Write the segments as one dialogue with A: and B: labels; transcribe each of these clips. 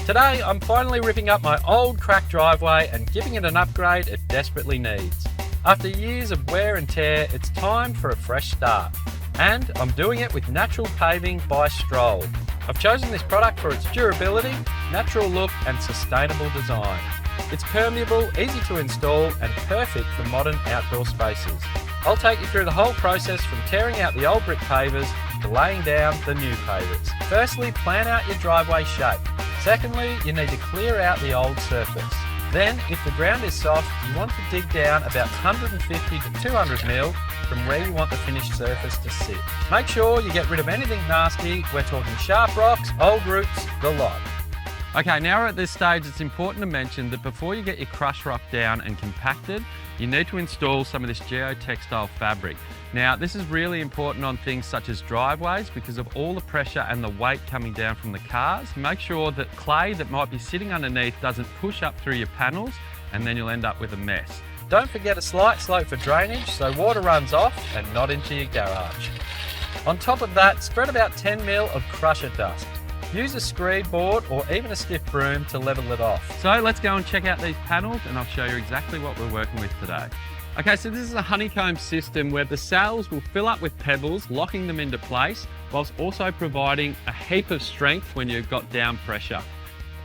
A: Today, I'm finally ripping up my old cracked driveway and giving it an upgrade it desperately needs. After years of wear and tear, it's time for a fresh start. And I'm doing it with Natural Paving by Stroll. I've chosen this product for its durability, natural look and sustainable design. It's permeable, easy to install and perfect for modern outdoor spaces. I'll take you through the whole process from tearing out the old brick pavers to laying down the new pavers. Firstly, plan out your driveway shape. Secondly, you need to clear out the old surface. Then, if the ground is soft, you want to dig down about 150 to 200 mil from where you want the finished surface to sit. Make sure you get rid of anything nasty. We're talking sharp rocks, old roots, the lot. Okay, now we're at this stage, it's important to mention that before you get your crush rock down and compacted, you need to install some of this geotextile fabric. Now, this is really important on things such as driveways because of all the pressure and the weight coming down from the cars. Make sure that clay that might be sitting underneath doesn't push up through your panels and then you'll end up with a mess. Don't forget a slight slope for drainage so water runs off and not into your garage. On top of that, spread about 10 mil of crusher dust. Use a screed board or even a stiff broom to level it off. So let's go and check out these panels and I'll show you exactly what we're working with today. Okay, so this is a honeycomb system where the cells will fill up with pebbles, locking them into place, whilst also providing a heap of strength when you've got down pressure.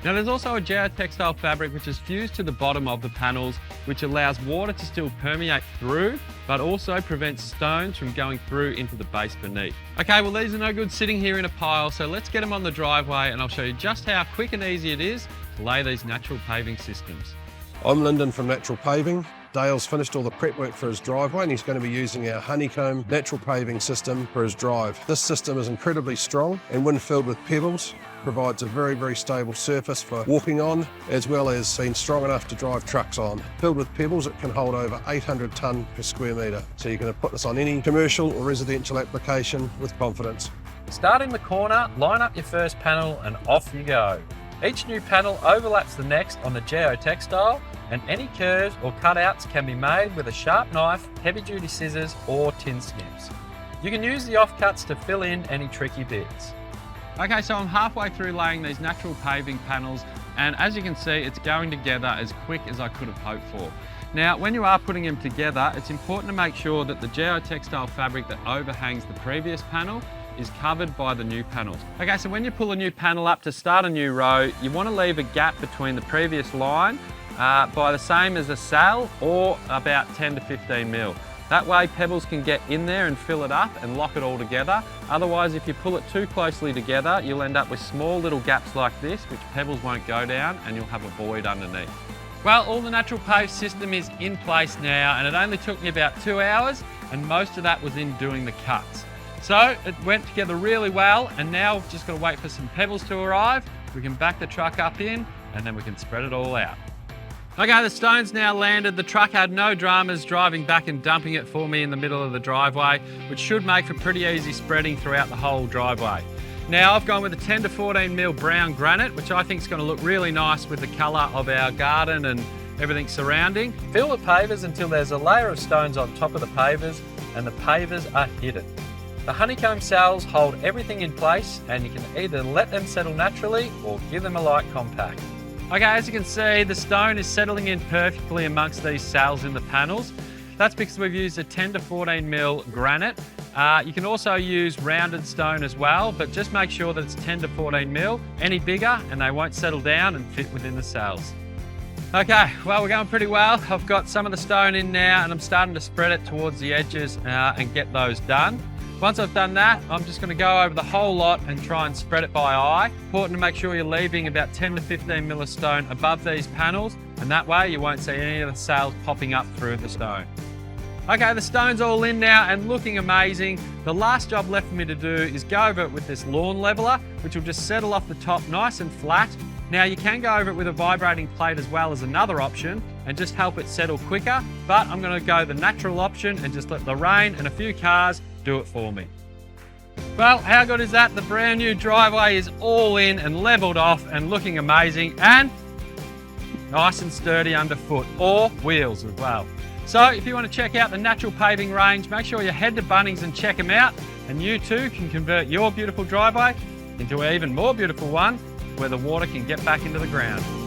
A: Now there's also a geotextile fabric which is fused to the bottom of the panels, which allows water to still permeate through, but also prevents stones from going through into the base beneath. Okay, well these are no good sitting here in a pile, so let's get them on the driveway and I'll show you just how quick and easy it is to lay these natural paving systems.
B: I'm Lyndon from Natural Paving. Dale's finished all the prep work for his driveway and he's going to be using our honeycomb natural paving system for his drive. This system is incredibly strong and when filled with pebbles, provides a very, very stable surface for walking on, as well as being strong enough to drive trucks on. Filled with pebbles, it can hold over 800 tonne per square metre. So you can put this on any commercial or residential application with confidence.
A: Start in the corner, line up your first panel and off you go. Each new panel overlaps the next on the geotextile and any curves or cutouts can be made with a sharp knife, heavy duty scissors or tin snips. You can use the offcuts to fill in any tricky bits. Okay, so I'm halfway through laying these natural paving panels and as you can see, it's going together as quick as I could have hoped for. Now, when you are putting them together, it's important to make sure that the geotextile fabric that overhangs the previous panel is covered by the new panels. Okay, so when you pull a new panel up to start a new row, you want to leave a gap between the previous line by the same as a cell or about 10 to 15 mil. That way pebbles can get in there and fill it up and lock it all together. Otherwise, if you pull it too closely together, you'll end up with small little gaps like this, which pebbles won't go down and you'll have a void underneath. Well, all the natural pave system is in place now and it only took me about 2 hours and most of that was in doing the cuts. So it went together really well and now we've just got to wait for some pebbles to arrive. We can back the truck up in and then we can spread it all out. Okay, the stone's now landed. The truck had no dramas driving back and dumping it for me in the middle of the driveway, which should make for pretty easy spreading throughout the whole driveway. Now I've gone with a 10 to 14 mil brown granite, which I think is going to look really nice with the colour of our garden and everything surrounding. Fill the pavers until there's a layer of stones on top of the pavers and the pavers are hidden. The honeycomb cells hold everything in place and you can either let them settle naturally or give them a light compact. Okay, as you can see, the stone is settling in perfectly amongst these cells in the panels. That's because we've used a 10 to 14 mil granite. You can also use rounded stone as well, but just make sure that it's 10 to 14 mil. Any bigger and they won't settle down and fit within the cells. Okay, well, we're going pretty well. I've got some of the stone in now and I'm starting to spread it towards the edges and get those done. Once I've done that, I'm just going to go over the whole lot and try and spread it by eye. Important to make sure you're leaving about 10 to 15 mil of stone above these panels, and that way you won't see any of the cells popping up through the stone. Okay, the stone's all in now and looking amazing. The last job left for me to do is go over it with this lawn leveler, which will just settle off the top nice and flat. Now you can go over it with a vibrating plate as well as another option and just help it settle quicker, but I'm going to go the natural option and just let the rain and a few cars do it for me. Well, how good is that? The brand new driveway is all in and leveled off and looking amazing and nice and sturdy underfoot, or wheels as well. So if you want to check out the Natural Paving range, make sure you head to Bunnings and check them out, and you too can convert your beautiful driveway into an even more beautiful one where the water can get back into the ground.